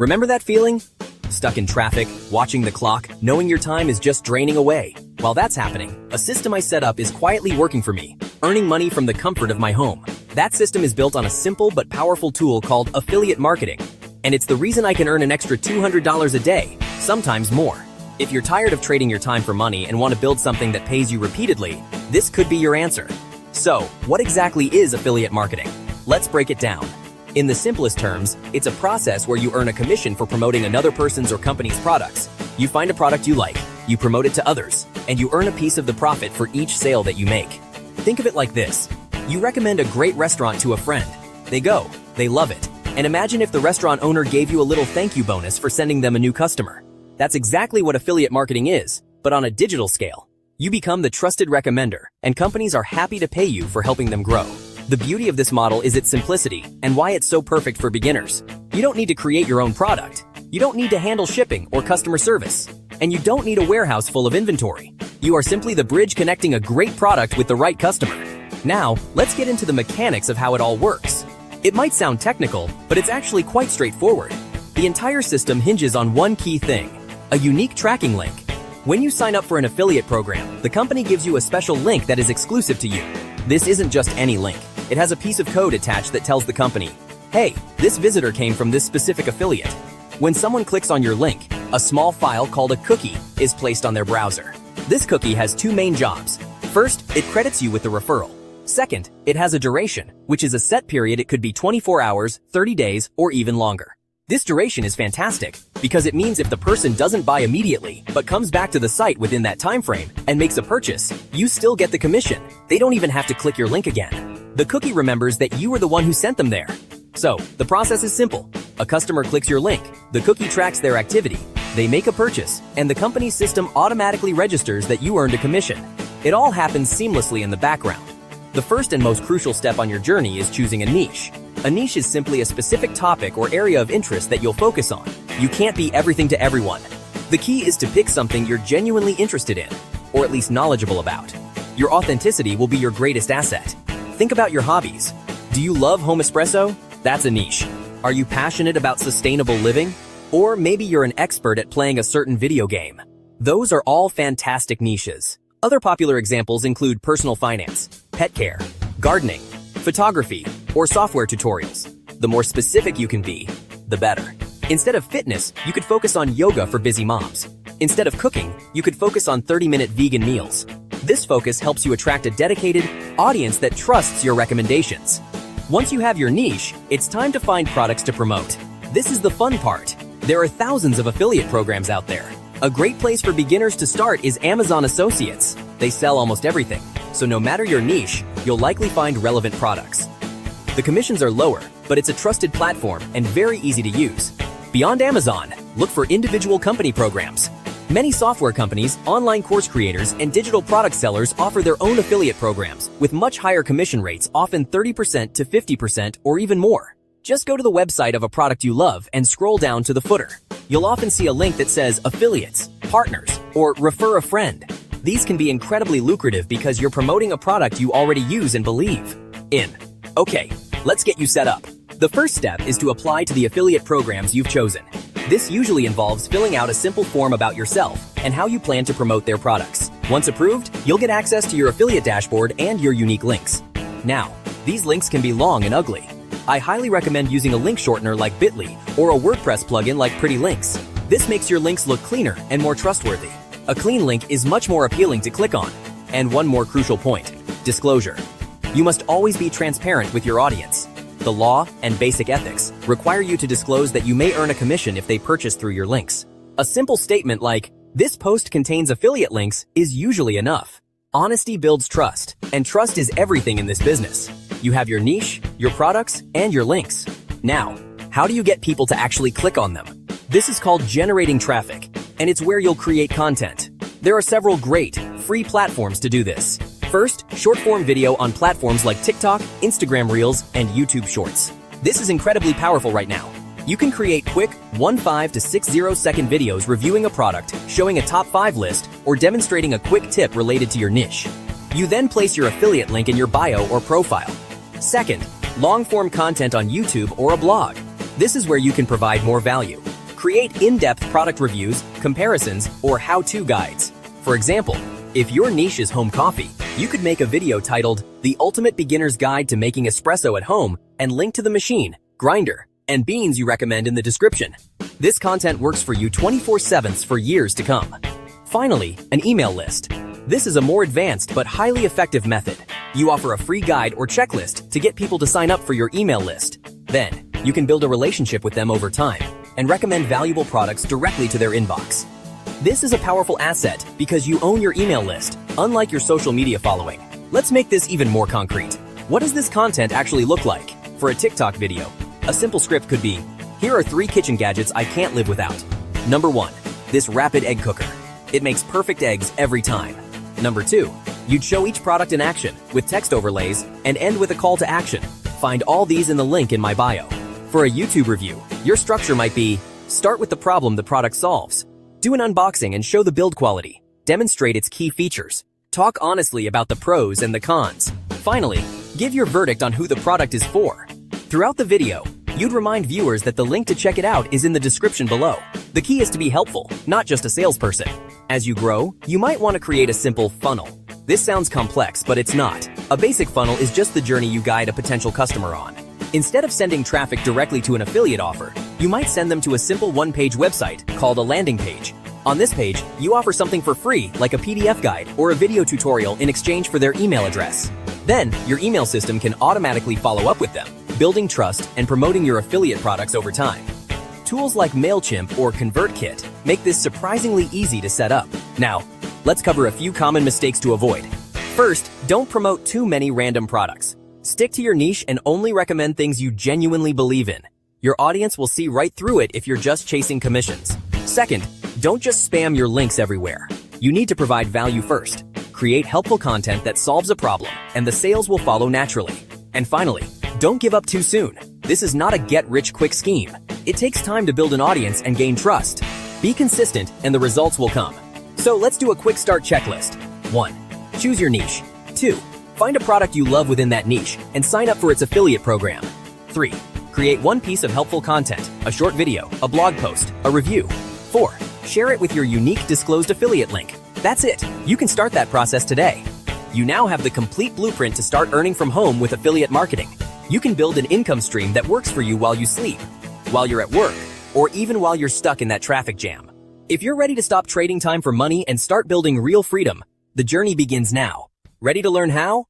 Remember that feeling? Stuck in traffic, watching the clock, knowing your time is just draining away. While that's happening, a system I set up is quietly working for me, earning money from the comfort of my home. That system is built on a simple but powerful tool called affiliate marketing. And it's the reason I can earn an extra $200 a day, sometimes more. If you're tired of trading your time for money and want to build something that pays you repeatedly, this could be your answer. So, what exactly is affiliate marketing? Let's break it down. In the simplest terms, it's a process where you earn a commission for promoting another person's or company's products. You find a product you like, you promote it to others, and you earn a piece of the profit for each sale that you make. Think of it like this. You recommend a great restaurant to a friend. They go, they love it. And imagine if the restaurant owner gave you a little thank you bonus for sending them a new customer. That's exactly what affiliate marketing is, but on a digital scale. You become the trusted recommender, and companies are happy to pay you for helping them grow. The beauty of this model is its simplicity and why it's so perfect for beginners. You don't need to create your own product. You don't need to handle shipping or customer service. And you don't need a warehouse full of inventory. You are simply the bridge connecting a great product with the right customer. Now, let's get into the mechanics of how it all works. It might sound technical, but it's actually quite straightforward. The entire system hinges on one key thing: a unique tracking link. When you sign up for an affiliate program, the company gives you a special link that is exclusive to you. This isn't just any link. It has a piece of code attached that tells the company, hey, this visitor came from this specific affiliate. When someone clicks on your link, a small file called a cookie is placed on their browser. This cookie has two main jobs. First, it credits you with the referral. Second, it has a duration, which is a set period. It could be 24 hours, 30 days, or even longer. This duration is fantastic because it means if the person doesn't buy immediately but comes back to the site within that time frame and makes a purchase, you still get the commission. They don't even have to click your link again. The cookie remembers that you were the one who sent them there. So, the process is simple. A customer clicks your link, the cookie tracks their activity, they make a purchase, and the company's system automatically registers that you earned a commission. It all happens seamlessly in the background. The first and most crucial step on your journey is choosing a niche. A niche is simply a specific topic or area of interest that you'll focus on. You can't be everything to everyone. The key is to pick something you're genuinely interested in, or at least knowledgeable about. Your authenticity will be your greatest asset. Think about your hobbies. Do you love home espresso? That's a niche. Are you passionate about sustainable living? Or maybe you're an expert at playing a certain video game. Those are all fantastic niches. Other popular examples include personal finance, pet care, gardening, photography, or software tutorials. The more specific you can be, the better. Instead of fitness, you could focus on yoga for busy moms. Instead of cooking, you could focus on 30-minute vegan meals. This focus helps you attract a dedicated audience that trusts your recommendations. Once you have your niche, it's time to find products to promote. This is the fun part. There are thousands of affiliate programs out there. A great place for beginners to start is Amazon Associates. They sell almost everything, so no matter your niche, you'll likely find relevant products. The commissions are lower, but it's a trusted platform and very easy to use. Beyond Amazon, look for individual company programs. Many software companies, online course creators, and digital product sellers offer their own affiliate programs with much higher commission rates, often 30% to 50% or even more. Just go to the website of a product you love and scroll down to the footer. You'll often see a link that says affiliates, partners, or refer a friend. These can be incredibly lucrative because you're promoting a product you already use and believe in. Okay, let's get you set up. The first step is to apply to the affiliate programs you've chosen. This usually involves filling out a simple form about yourself and how you plan to promote their products. Once approved, you'll get access to your affiliate dashboard and your unique links. Now, these links can be long and ugly. I highly recommend using a link shortener like Bitly or a WordPress plugin like Pretty Links. This makes your links look cleaner and more trustworthy. A clean link is much more appealing to click on. And one more crucial point: disclosure. You must always be transparent with your audience. The law and basic ethics require you to disclose that you may earn a commission if they purchase through your links. A simple statement like, "This post contains affiliate links," is usually enough. Honesty builds trust, and trust is everything in this business. You have your niche, your products, and your links. Now, how do you get people to actually click on them? This is called generating traffic, and it's where you'll create content. There are several great, free platforms to do this. First, short-form video on platforms like TikTok, Instagram Reels, and YouTube Shorts. This is incredibly powerful right now. You can create quick 5 to 60-second videos reviewing a product, showing a top 5 list, or demonstrating a quick tip related to your niche. You then place your affiliate link in your bio or profile. Second, long-form content on YouTube or a blog. This is where you can provide more value. Create in-depth product reviews, comparisons, or how-to guides. For example, if your niche is home coffee, you could make a video titled The Ultimate Beginner's Guide to Making Espresso at Home and link to the machine, grinder, and beans you recommend in the description. This content works for you 24/7 for years to come. Finally, an email list. This is a more advanced but highly effective method. You offer a free guide or checklist to get people to sign up for your email list. Then, you can build a relationship with them over time and recommend valuable products directly to their inbox. This is a powerful asset because you own your email list, unlike your social media following. Let's make this even more concrete. What does this content actually look like? For a TikTok video, a simple script could be, here are 3 kitchen gadgets I can't live without. Number 1, this rapid egg cooker. It makes perfect eggs every time. Number 2, you'd show each product in action with text overlays and end with a call to action. Find all these in the link in my bio. For a YouTube review, your structure might be, start with the problem the product solves. Do an unboxing and show the build quality. Demonstrate its key features. Talk honestly about the pros and the cons. Finally, give your verdict on who the product is for. Throughout the video, you'd remind viewers that the link to check it out is in the description below. The key is to be helpful, not just a salesperson. As you grow, you might want to create a simple funnel. This sounds complex, but it's not. A basic funnel is just the journey you guide a potential customer on. Instead of sending traffic directly to an affiliate offer, you might send them to a simple one-page website called a landing page. On this page, you offer something for free, like a PDF guide or a video tutorial in exchange for their email address. Then, your email system can automatically follow up with them, building trust and promoting your affiliate products over time. Tools like MailChimp or ConvertKit make this surprisingly easy to set up. Now, let's cover a few common mistakes to avoid. First, don't promote too many random products. Stick to your niche and only recommend things you genuinely believe in. Your audience will see right through it if you're just chasing commissions. Second, don't just spam your links everywhere. You need to provide value first. Create helpful content that solves a problem, and the sales will follow naturally. And finally, don't give up too soon. This is not a get-rich-quick scheme. It takes time to build an audience and gain trust. Be consistent, and the results will come. So let's do a quick start checklist. 1. Choose your niche. 2. Find a product you love within that niche and sign up for its affiliate program. 3. Create one piece of helpful content, a short video, a blog post, a review. 4. Share it with your unique disclosed affiliate link. That's it. You can start that process today. You now have the complete blueprint to start earning from home with affiliate marketing. You can build an income stream that works for you while you sleep, while you're at work, or even while you're stuck in that traffic jam. If you're ready to stop trading time for money and start building real freedom, the journey begins now. Ready to learn how?